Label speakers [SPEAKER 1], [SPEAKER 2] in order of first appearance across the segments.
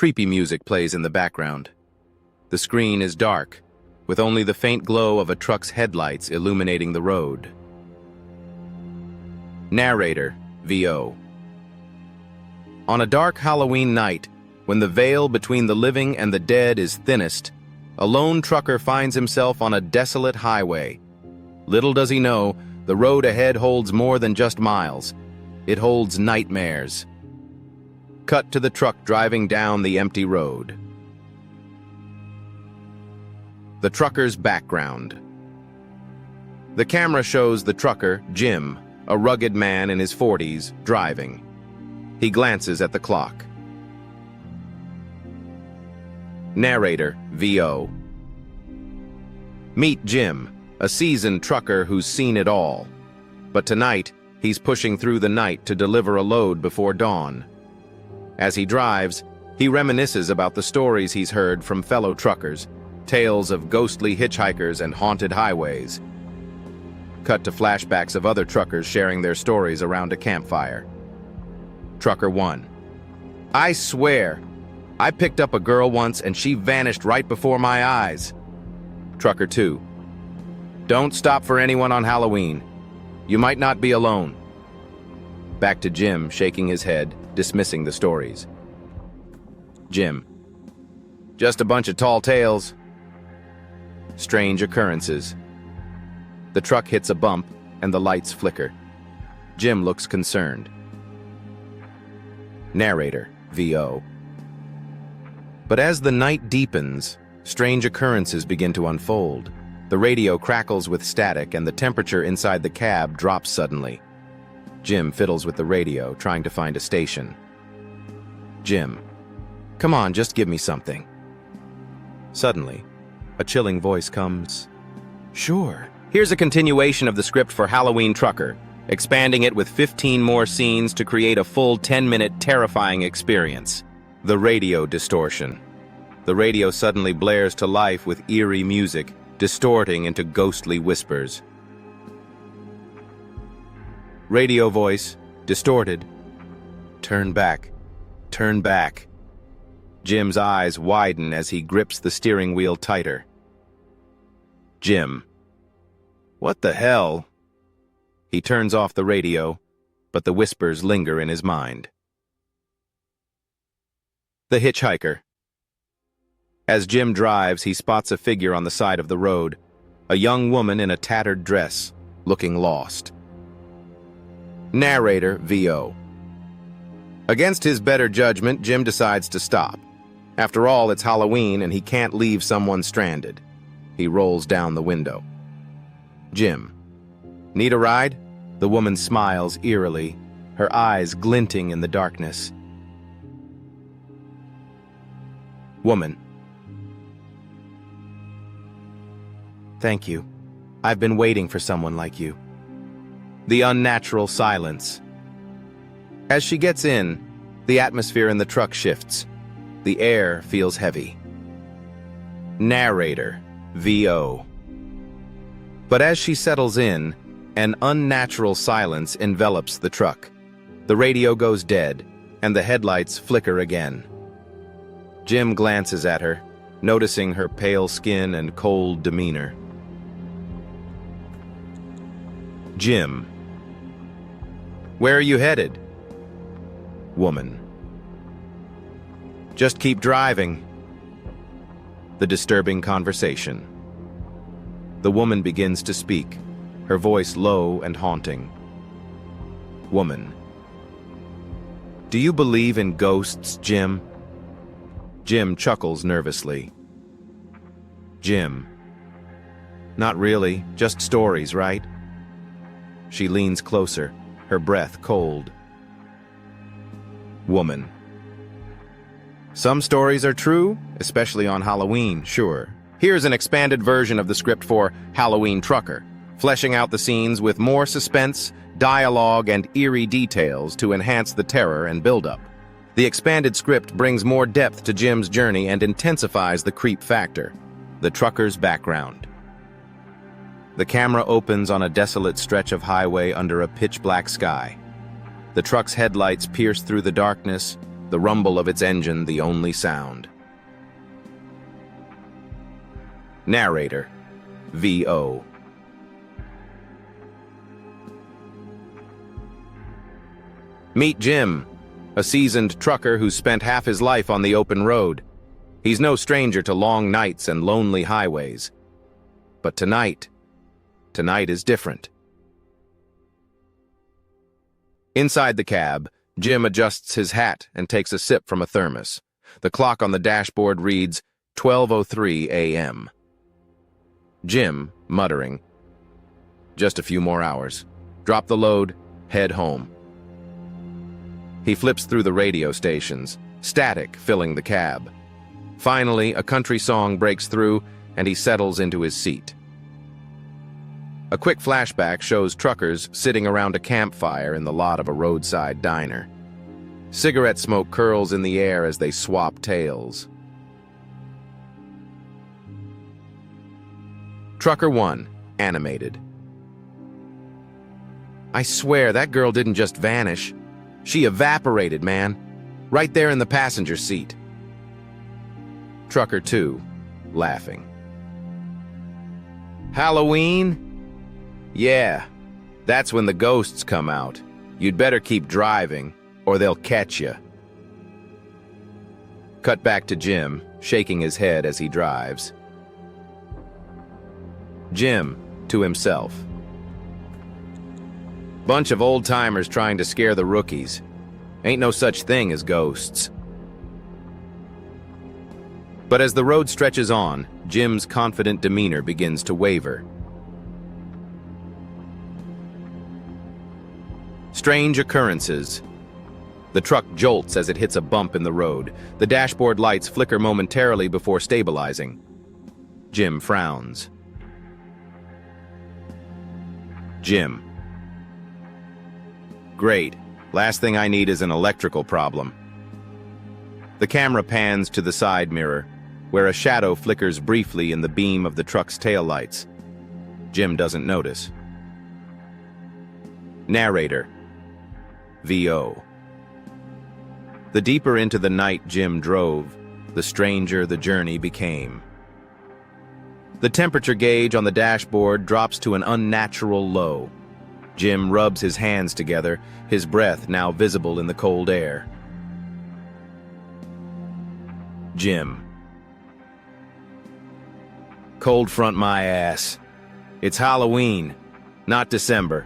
[SPEAKER 1] Creepy music plays in the background. The screen is dark, with only the faint glow of a truck's headlights illuminating the road. Narrator, VO. On a dark Halloween night, when the veil between the living and the dead is thinnest, a lone trucker finds himself on a desolate highway. Little does he know, the road ahead holds more than just miles. It holds nightmares. Cut to the truck driving down the empty road. The trucker's background. The camera shows the trucker, Jim, a rugged man in his 40s, driving. He glances at the clock. Narrator, VO. Meet Jim, a seasoned trucker who's seen it all. But tonight, he's pushing through the night to deliver a load before dawn. As he drives, he reminisces about the stories he's heard from fellow truckers, tales of ghostly hitchhikers and haunted highways. Cut to flashbacks of other truckers sharing their stories around a campfire. Trucker 1. I swear, I picked up a girl once and she vanished right before my eyes. Trucker 2. Don't stop for anyone on Halloween. You might not be alone. Back to Jim, shaking his head, dismissing the stories. Jim. Just a bunch of tall tales. Strange occurrences. The truck hits a bump and the lights flicker. Jim looks concerned. Narrator, VO. But as the night deepens, strange occurrences begin to unfold. The radio crackles with static and the temperature inside the cab drops suddenly. Jim fiddles with the radio, trying to find a station. Jim. Come on, just give me something. Suddenly, a chilling voice comes. Sure. Here's a continuation of the script for Halloween Trucker, expanding it with 15 more scenes to create a full 10-minute terrifying experience. The radio distortion. The radio suddenly blares to life with eerie music, distorting into ghostly whispers. Radio voice, distorted. Turn back. Turn back. Jim's eyes widen as he grips the steering wheel tighter. Jim. What the hell? He turns off the radio, but the whispers linger in his mind. The hitchhiker. As Jim drives, he spots a figure on the side of the road, a young woman in a tattered dress, looking lost. Narrator, VO. Against his better judgment, Jim decides to stop. After all, it's Halloween and he can't leave someone stranded. He rolls down the window. Jim. Need a ride? The woman smiles eerily, her eyes glinting in the darkness. Woman. Thank you. I've been waiting for someone like you. The unnatural silence. As she gets in, the atmosphere in the truck shifts. The air feels heavy. Narrator, VO. But as she settles in, an unnatural silence envelops the truck. The radio goes dead, and the headlights flicker again. Jim glances at her, noticing her pale skin and cold demeanor. Jim. Where are you headed? Woman. Just keep driving. The disturbing conversation. The woman begins to speak, her voice low and haunting. Woman. Do you believe in ghosts, Jim? Jim chuckles nervously. Jim. Not really, just stories, right? She leans closer, her breath cold. Woman. Some stories are true, especially on Halloween, sure. Here's an expanded version of the script for Halloween Trucker, fleshing out the scenes with more suspense, dialogue, and eerie details to enhance the terror and buildup. The expanded script brings more depth to Jim's journey and intensifies the creep factor. The trucker's background. The camera opens on a desolate stretch of highway under a pitch-black sky. The truck's headlights pierce through the darkness, the rumble of its engine the only sound. Narrator, V.O. Meet Jim, a seasoned trucker who's spent half his life on the open road. He's no stranger to long nights and lonely highways. But tonight is different. Inside the cab, Jim adjusts his hat and takes a sip from a thermos. The clock on the dashboard reads 12:03 a.m. Jim, muttering, "Just a few more hours. Drop the load, head home." He flips through the radio stations, static filling the cab. Finally, a country song breaks through, and he settles into his seat. A quick flashback shows truckers sitting around a campfire in the lot of a roadside diner. Cigarette smoke curls in the air as they swap tales. Trucker 1, animated. "I swear that girl didn't just vanish. She evaporated, man. Right there in the passenger seat." Trucker 2, laughing. "Halloween? Yeah, that's when the ghosts come out. You'd better keep driving, or they'll catch you." Cut back to Jim, shaking his head as he drives. Jim, to himself. "Bunch of old-timers trying to scare the rookies. Ain't no such thing as ghosts." But as the road stretches on, Jim's confident demeanor begins to waver. Strange occurrences. The truck jolts as it hits a bump in the road. The dashboard lights flicker momentarily before stabilizing. Jim frowns. Jim. "Great. Last thing I need is an electrical problem." The camera pans to the side mirror, where a shadow flickers briefly in the beam of the truck's taillights. Jim doesn't notice. Narrator, V.O. The deeper into the night Jim drove, the stranger the journey became. The temperature gauge on the dashboard drops to an unnatural low. Jim rubs his hands together, his breath now visible in the cold air. Jim. "Cold front my ass. It's Halloween, not December."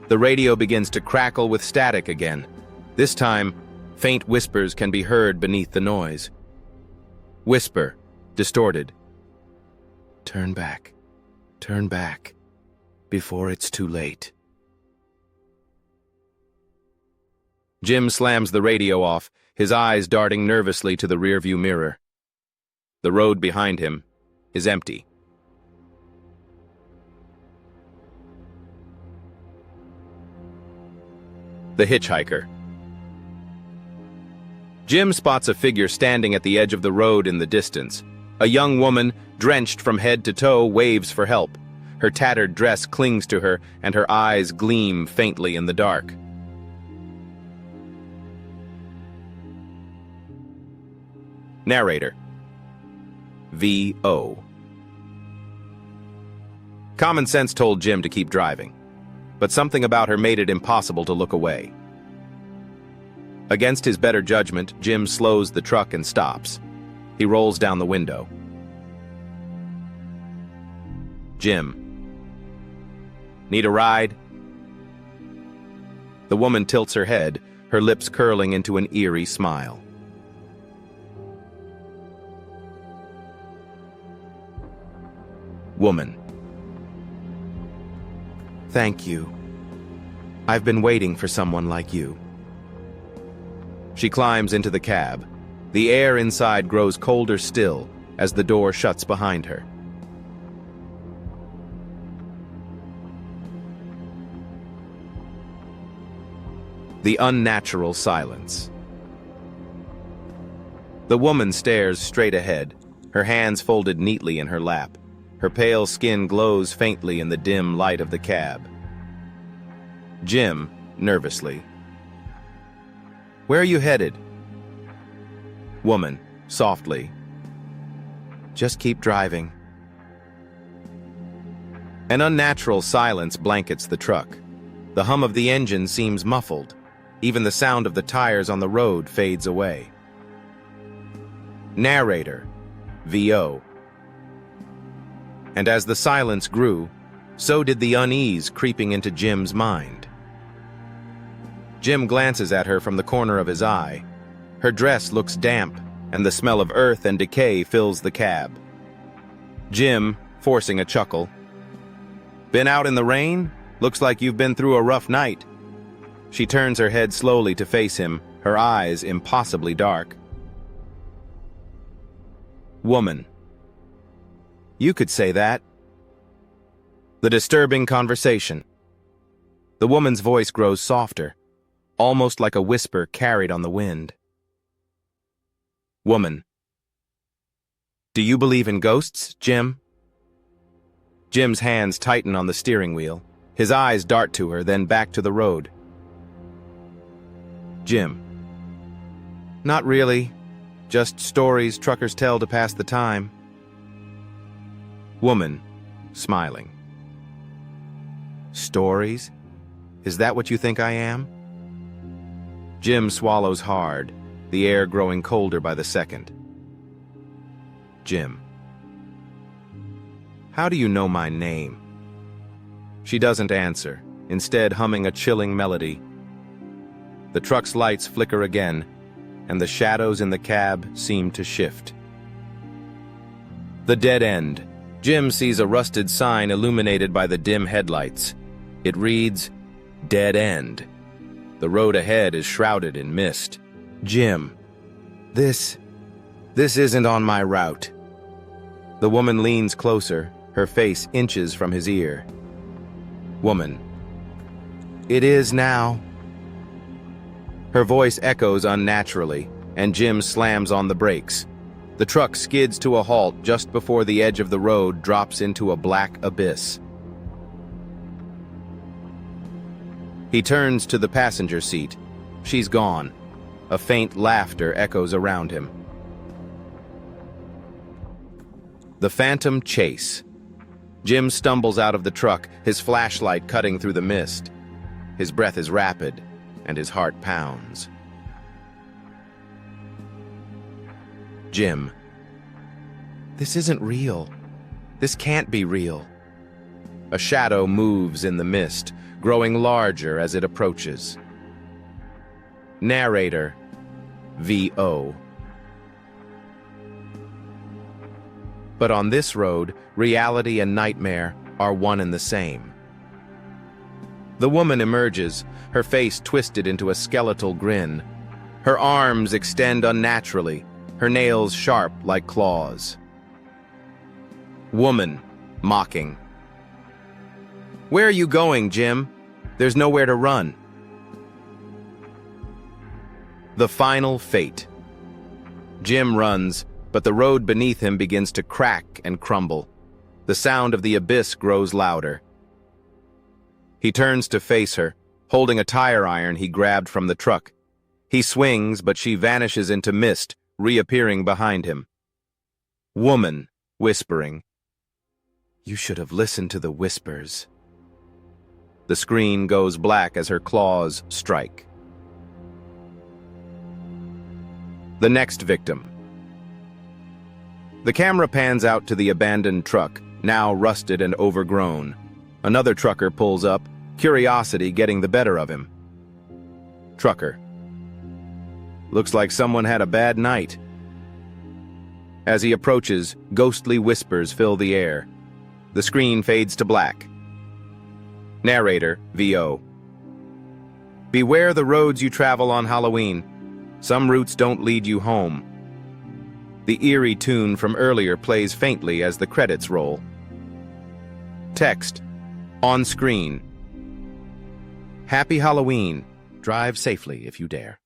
[SPEAKER 1] The radio begins to crackle with static again. This time, faint whispers can be heard beneath the noise. Whisper, distorted. Turn back, before it's too late." Jim slams the radio off, his eyes darting nervously to the rearview mirror. The road behind him is empty. The hitchhiker. Jim spots a figure standing at the edge of the road in the distance. A young woman, drenched from head to toe, waves for help. Her tattered dress clings to her, and her eyes gleam faintly in the dark. Narrator, V.O. Common sense told Jim to keep driving, but something about her made it impossible to look away. Against his better judgment, Jim slows the truck and stops. He rolls down the window. Jim. "Need a ride?" The woman tilts her head, her lips curling into an eerie smile. Woman. "Thank you. I've been waiting for someone like you." She climbs into the cab. The air inside grows colder still as the door shuts behind her. The unnatural silence. The woman stares straight ahead, her hands folded neatly in her lap. Her pale skin glows faintly in the dim light of the cab. Jim, nervously. Where are you headed? Woman, softly. Just keep driving. An unnatural silence blankets the truck. The hum of the engine seems muffled. Even the sound of the tires on the road fades away. Narrator, VO. And as the silence grew, so did the unease creeping into Jim's mind. Jim glances at her from the corner of his eye. Her dress looks damp, and the smell of earth and decay fills the cab. Jim, forcing a chuckle. Been out in the rain? Looks like you've been through a rough night. She turns her head slowly to face him, her eyes impossibly dark. Woman. You could say that. The disturbing conversation. The woman's voice grows softer, almost like a whisper carried on the wind. Woman. Do you believe in ghosts, Jim? Jim's hands tighten on the steering wheel. His eyes dart to her, then back to the road. Jim. Not really. Just stories truckers tell to pass the time. Woman, smiling. Stories? Is that what you think I am? Jim swallows hard, the air growing colder by the second. Jim. How do you know my name? She doesn't answer, instead humming a chilling melody. The truck's lights flicker again, and the shadows in the cab seem to shift. The dead end. Jim sees a rusted sign illuminated by the dim headlights. It reads, Dead End. The road ahead is shrouded in mist. Jim. This isn't on my route. The woman leans closer, her face inches from his ear. Woman. It is now. Her voice echoes unnaturally, and Jim slams on the brakes. The truck skids to a halt just before the edge of the road drops into a black abyss. He turns to the passenger seat. She's gone. A faint laughter echoes around him. The phantom chase. Jim stumbles out of the truck, his flashlight cutting through the mist. His breath is rapid, and his heart pounds. Jim. This isn't real. This can't be real. A shadow moves in the mist, growing larger as it approaches. Narrator, VO. But on this road, reality and nightmare are one and the same. The woman emerges, her face twisted into a skeletal grin. Her arms extend unnaturally, her nails sharp like claws. Woman, mocking. Where are you going, Jim? There's nowhere to run. The final fate. Jim runs, but the road beneath him begins to crack and crumble. The sound of the abyss grows louder. He turns to face her, holding a tire iron he grabbed from the truck. He swings, but she vanishes into mist, reappearing behind him. Woman, whispering. You should have listened to the whispers. The screen goes black as her claws strike. The next victim. The camera pans out to the abandoned truck, now rusted and overgrown. Another trucker pulls up, curiosity getting the better of him. Trucker. Looks like someone had a bad night. As he approaches, ghostly whispers fill the air. The screen fades to black. Narrator, VO. Beware the roads you travel on Halloween. Some routes don't lead you home. The Eerie tune from earlier plays faintly as the credits roll. Text. On screen. Happy Halloween. Drive safely if you dare.